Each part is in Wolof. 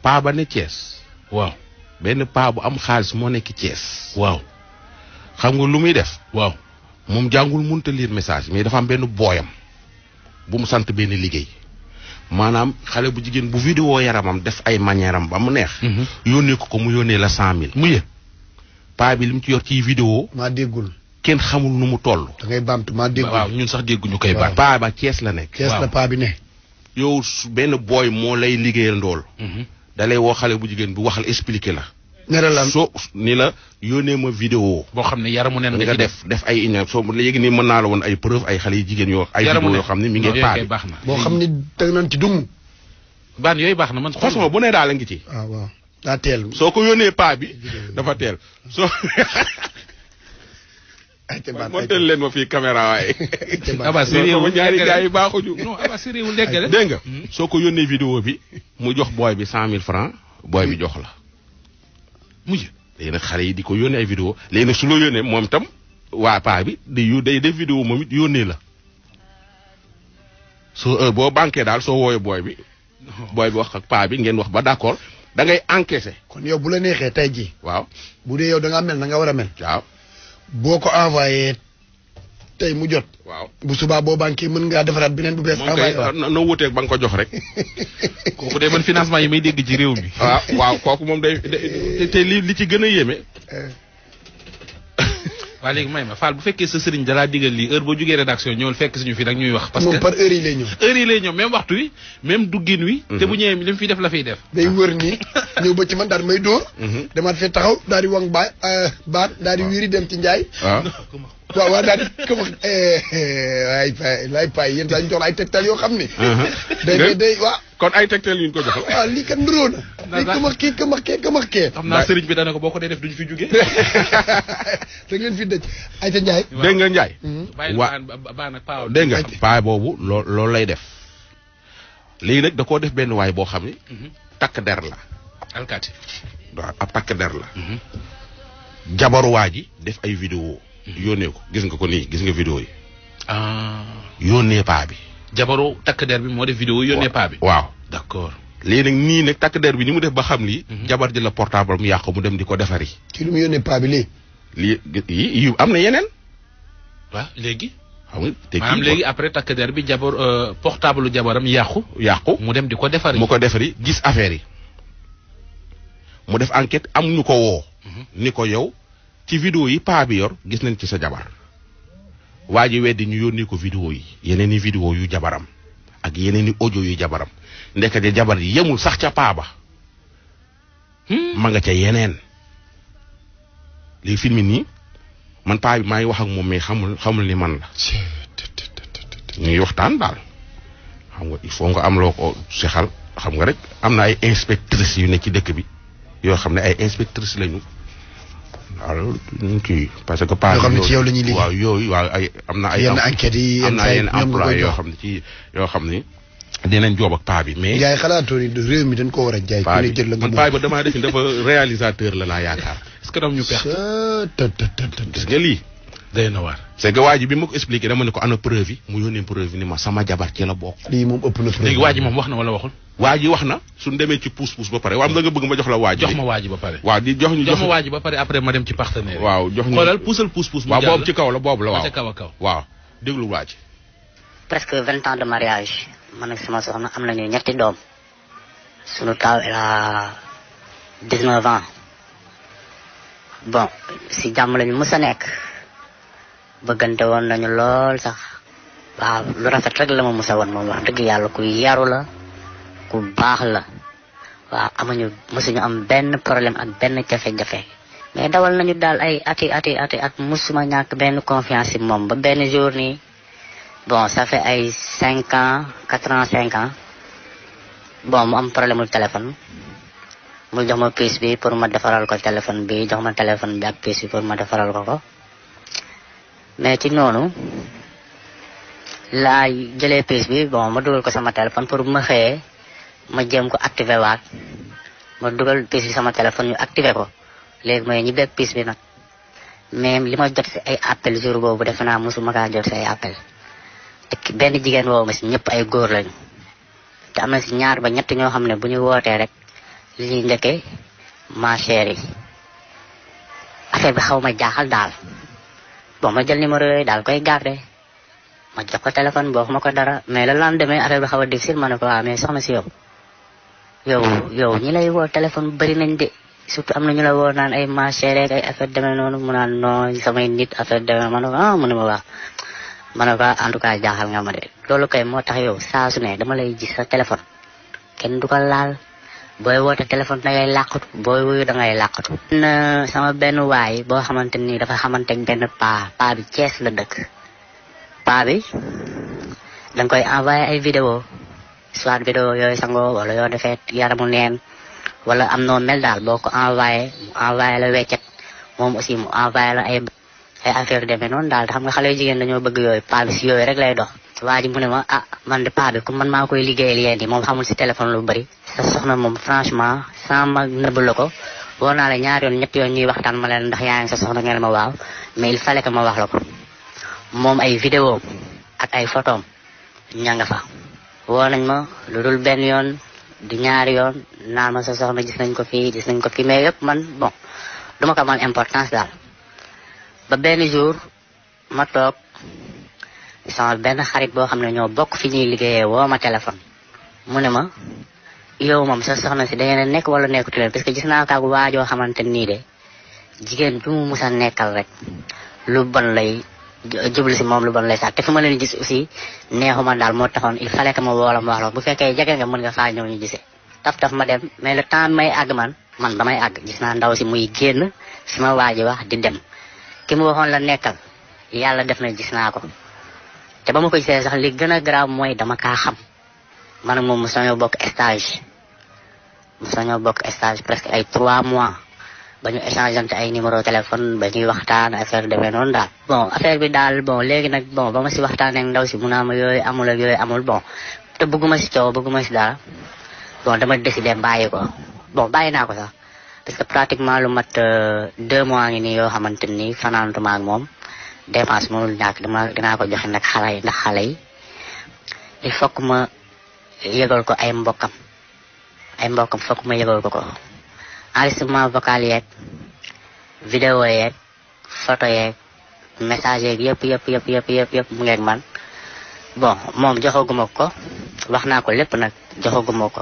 paa ba ne Thiès. waaw benn paa bu am xaalis moo nekk Thiès. waaw xam nga lu muy def. waaw moom jàngul mënut a lire message mais dafa am benn booyam bu mu sant benn liggéey maanaam xale bu jigéen bu vidéo yaramam def ay manière am ba mu neex. yónnee ko mu yónnee la 100000. mu yë paa bi li mu ci yor ci vidéo. maa déggul. kenn xamul nu mu toll. da ngay baamtu maa déggul. waaw ñun sax dégguñu koy baat. paa ba Thiès la nekk. Thiès la paa bi ne. yow benn booy moo lay liggéeyal ndool. da lay woo xale bu jigéen bi waxal expliqué la. ne la lan soo ni la yónnee ma vidéo. boo xam ne yaramu neen nga def ay une soo léegi nii mën naa la woon ay preuve ay xale yu jigéen yoo. ay vidéo yoo xam ne mi ngi paa bi baax na. boo xam ne teg nañ ci dung. baan yooyu baax na man. façon bu ne daal a ngi ci. waaw waaw daa teel. soo ko yónnee paa bi dafa teel soo. montel leen ma fii caméra waaye. Aba sérieux ñaari gars yi baaxuñu. non Aba sérieux leggale. dégg nga soo ko yónnee vidéo bi mu jox booy bi 100000 francs booy bi jox la. mujj léegi nag xale yi di ko yónnee ay vidéo léegi nag su la yónnee moom tam waa paa bi day def vidéo moom it yónnee la. soo boo banqué daal soo wooyee booy bi wax ak paa bi ngeen wax ba d'accord da ngay encaissé. kon yow bu la neexee tey jii. waaw bu dee yow da ngaa mel na nga war a mel. waaw. boo ko envoyé tey mu jot. waaw bu subaa boo banqué mën ngaa defaraat beneen bu bees. envoyé waaw moom noo wuteeg ba nga ko jox rek. kooku de man financement yi may dégg ci réew mi. waaw kooku moom day te li ci gën a yéeme. waa léegi may ma Fall bu fekkee sa sëriñ dalaa digal lii heure boo jugee rédaction ñëwul fekk suñu fi nag ñuy wax. parce que moom par heure yi lay ñëw. heure yi lay ñëw même waxtu wi même duggin wi. te bu ñëwee li mu fiy def la fiy def. day wër nii ñëw ba ci man daal may dóor. demaat fee taxaw daal di wang baat daal di wiiri dem ci njaay. waaw daal di ko wax waay pay yéen saa ñu jox la ay tegtal yoo xam ni. day waaw. kon ay tegtal yu ñu ko jox. waaw lii kat nduróo na. lii këmax kee. xam naa sëriñ bi dana ko boo ko dee def duñu fi jugee. da ngeen fi dëj ay ca Ndiaye. dégg nga Ndiaye. waaw dégg nga paa boobu loolu lay def. léegi nag da koo def benn waay boo xam ni. takk der la. alkaati. waaw ab takk der la. jabaru waa ji def ay vidéo yónnee ko gis nga ko nii gis nga vidéo yi. yónnee paa bi. jabaru takk der bi moo def vidéo yónnee paa bi. waaw d'accord. léegi nag nii nag takk der bi ni mu def ba xam lii. jabar ji la portable mu yàqu mu dem di ko defari. ci lu mu yónnee paa bi lii. lii am na yeneen. waaw léegi. xam nga te maanaam léegi après takk der bi jabar portable jabaram yàqu. mu dem di ko defari. mu ko defari gis affaire yi. mu def enquête am ñu ko woo. ni ko yow ci vidéo yi paa bi yor gis nañ ci sa jabar. waa ji weddi ñu yónnee ko vidéo yi yeneen i vidéo yu jabaram ak yeneen i audio yu jabaram ndekete jabar yi yemul sax ca paa ba. ma nga ca yeneen. léegi film nii man paa bi maa ngi wax ak moom mais xamul ni man la. ñu ngi waxtaan daal. xam nga il faut nga am loo ko sexal xam nga rek am na ay inspectrices yu ne ci dëkk bi yoo xam ne ay inspectrices lañu. waaw ñu kii parce que. paa yoo xam ne ci yow la ñuy liggéey waaw yooyu waaw ay am na ay. yenn enquêtes yi am na yenn emploi yoo xam ne ci yoo xam ne dinañ joob ak paa bi mais. jaay xalaatoo ni réew mi dañ ko war a jaay. paa ku ne jël la nga man paa bi damaa def dafa réalisateur la laa yaakaar. est-ce que ñu perte. gis nga lii. day na waar. c'est que waa ji bi ma ko expliqué dama ne ko ana preuve yi mu yónnee preuve yi ni ma sama jabar ci la bokk. lii moom ëpp na preuve. léegi waa ji moom wax na wala waxul. waa ji wax na suñ demee ci pousse-pousse ba pare waaw da nga bëgg ma jox la waa ji. jox ma waa ji ba pare. waaw di jox ma waa ji ba pare après ma dem ci partenaire. waaw jox ñu xoolal puusal pousse-pousse. waaw boobu ci kaw la boobu la waaw. ca kaw a kaw. waaw déglu waa ji. presque 20 ans de mariage man ak sama soxna am nañu ñetti doom sunu taaw elle a 19 ans bon si jàmm lañu mës a nekk bëggante woon nañu lool sax waaw lu rafet rek la ma mës a woon moom wax dëgg yàlla ku yaru la ku baax la waaw amuñu mësuñu am benn problème ak benn jafe-jafe mais dawal nañu daal ay ati at mësuma ñàkk benn confiance ci moom ba benn jour nii bon ça fait ay 5 ans 4 ans 5 ans bon mu am problème mu téléphone mu jox ma puce bi pour ma defaral ko téléphone bi jox ma téléphone bi ak puce bi pour ma defaral ko mais ci noonu laa jëlee puce bi bon ma dugal ko sama téléphone pour bu ma xëyee ma jéem ko activé waat ma dugal puce bi sama téléphone ñu activé ko léegi mooy ñibbeeg puce bi nag mais li ma jot si ay appel jour boobu defe naa mosuma kaa jot si ay appel te benn jigéen woowu ma si ñëpp ay góor lañu te am na si ñaar ba ñett ñoo xam ne bu ñu wootee rek li njëkkee ma chérie affaire bi xaw ma jaaxal daal bon ma jël numéro yooyu daal koy garder ma jox ko téléphone boo ma ko dara mais le lendemain affaire bi xaw a difficile ma ne ko waaw mais soxna si yow ñi lay woo téléphone bari nañ de surtout am na ñu la woo naan ay ma chérie ay affaire demee noonu mu naan non samay nit affaire demee ma ne ko mu ne ma wax ma ne ko en tout cas jaaxal nga ma de loolu kay moo tax yow saa su ne dama lay gis sa téléphone kenn du ko laal booy woote téléphone da ngay làqatu booy wuyu da ngay làqatu. na sama benn waay boo xamante ni dafa xamante ne benn paa bi Thiès la dëkk paa bi da nga koy envoyé ay vidéo soit vidéo yooyu sangoo wala yoo defee yaramu neen wala am noo mel daal boo ko envoyé la weccet moom aussi mu envoyé la ay affaire demee noonu daal xam nga xale yu jigéen dañoo bëgg yooyu paa bi si yooyu rek lay dox. waa ji mu ne ma man de paa bi comme man maa koy liggéeyal yéen yi moom xamul si téléphone lu bari sa soxna moom franchement sans ma nëbb la ko woo naa la ñaar yoon ñett yoon ñuy waxtaan ma leen ndax yaa ngi sa soxna ngeen ma waaw mais il fallait que ma wax la ko moom ay vidéo ak ay photom ña nga fa woo nañ ma lu dul benn yoon di ñaari yoon naan ma sa soxna gis nañ ko fii mais yëpp man bon duma ko amal importance daal ba benn jour ma toog sama benn xarit boo xam ne ñoo bokk fi ñuy liggéeyee woo ma téléphone mu ne ma yow moom sa soxna si dangeen a nekk wala nekkutu leen parce que gis naa kaag waajoo xamante nii de jigéen bi mu musa nekkal rek lu bon lay jublu si moom lu bon lay sax te fi ma leen gis aussi neexuma daal moo taxoon il fallait que ma woola ma wax la bu fekkee jege nga mën nga faa ñëw ñu gisee taf ma dem mais le temps may àgg man damay àgg gis naa ndaw si muy génn fi ma waaji wax di dem ki mu waxoon la nekkal yàlla def na gis naa ko te ba ma ko gisee sax li gën a grave mooy dama kaa xam man moom mos nañoo bokk stage presque ay 3 mois ba ñu échangeante ay numéro téléphone ba ñuy waxtaan affaire demee noonu daal. bon affaire bi daal bon léegi nag bon ba ma si waxtaanee ak ndaw si mu naa ma yooyu amul ak yooyu amul bon te bëgguma si coow bëgguma si dara bon dama décidé bàyyi ko bon bàyyi naa ko sax parce que pratiquement lu mat 2 mois ngi nii yoo xamante ni fanaantuma ak moom. dépense mënul ñàkk dinaa ko joxe nag ndax xale yi il faut que ma yëgal ko ay mbokkam fokk ma yëgal ko enregistrement vocal yeeg vidéo yeeg photo yeeg message yeeg yëpp mu ngeeg man bon moom joxaguma ko wax naa ko lépp nag joxaguma ko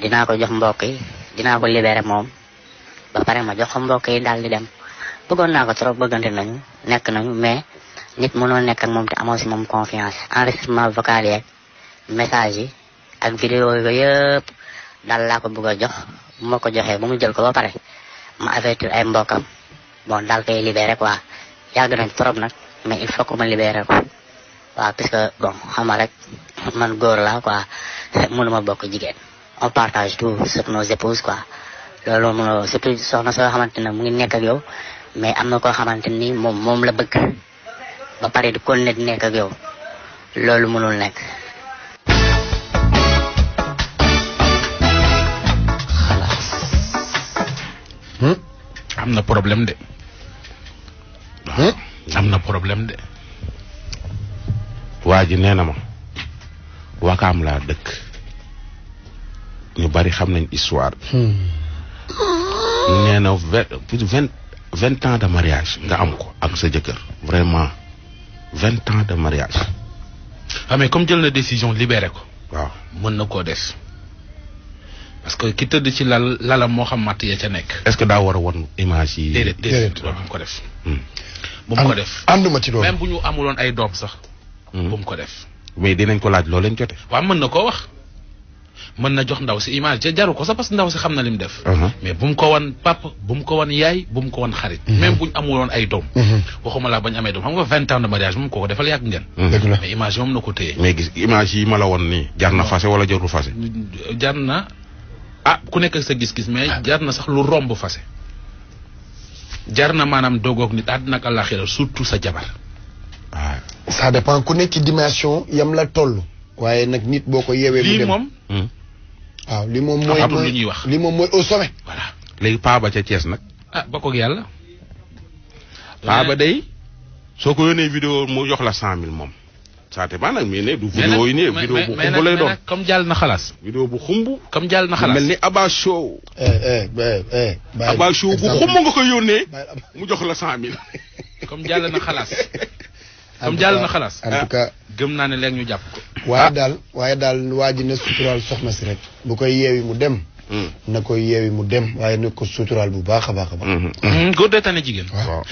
dinaa ko jox mbokk yi dinaa ko libéré moom ba pare ma jox ko mbokk yi daal di dem bëggoon naa ko trop bëggante nañu nekk nañu mais nit mënoo nekk ak moom te amoo si moom confiance enregistrement vocal yeeg message yi ak vidéo yooyu yëpp daal laa ko bëgg a jox bu ma ko joxee ba mu jël ko ba pare ma avertir ay mbokkam bon daal koy libéré quoi yàgg nañ trop nag mais il faut que ma libéré ko waaw parce que bon xam nga rek man góor laa quoi mënuma bokk jigéen on partage tout sur nos épouses quoi loolu mënoo surtout soxna soo xamante ne mu ngi nekk ak yow mais am na koo xamante ni moom la bëgg ba pare di continuer di nekk ak yow loolu mënul nekk. am na problème de. am na problème de. waa ji nee na ma Wakaam laa dëkk ñu bari xam nañ histoire. nee na 20 ans de mariage nga am ko ak sa jëkkër vraiment 20 ans de mariage. mais comme jël na décision libéré ko. waaw mën na koo def parce que ki tëdd ci lalam moo xam matt ya ca nekk. est-ce que daa war a won image yi. déedéet bu mu ko def. bu mu ko def ànduma ci loolu. même bu ñu amuloon ay doom sax. bu mu ko def. mais dinañ ko laaj loo leen jote. waaw mën na koo wax. mën na jox ndaw si image jaru ko sax parce que ndaw si xam na li mu def. mais bu mu ko wan papa bu mu ko wan yaay bu mu ko wan xarit. même bu ñu amuloon ay doom. waxuma laa bañ amee doom xam nga 20 ans de mariage moom kooku defal yàgg ngeen. mais image moom na ko téye. mais gis image yi ma la woon nii. jar na fase wala jarul fase. jar na ku nekk ak sa gis-gis mais jar na sax lu romb fase. jar na maanaam dogoog nit àddina ak àllaaxira surtout sa jabar. waaw ça dépend ku nekk ci dimension yam la toll. waaye nag nit boo ko yeewee. lii moom. waaw li moom mooy lu ñuy wax li moom mooy au sommet. voilà léegi paa ba ca Thiès nag. bokk ak yàlla. paa ba day soo ko yónnee vidéo mu jox la 100 000 moom ça dépend nag mais ne du vidéo yi ne vidéo bu xumb lay doon comme jàll na xalaas vidéo bu xumb comme jàll na xalaas mel ni Abba Show Abba Show bu xumb nga ko yónnee mu jox la 100 000 comme jàll na xalaas comme jàll na xalaas en tout cas gëm naa ne léegi ñu jàpp ko waaye daal waa ji na suturaal soxna si rek bu koy yeewi mu dem na koy yeewi mu dem waaye na ko suturaal bu baax a baax a baax góor dee tane jigéen waaw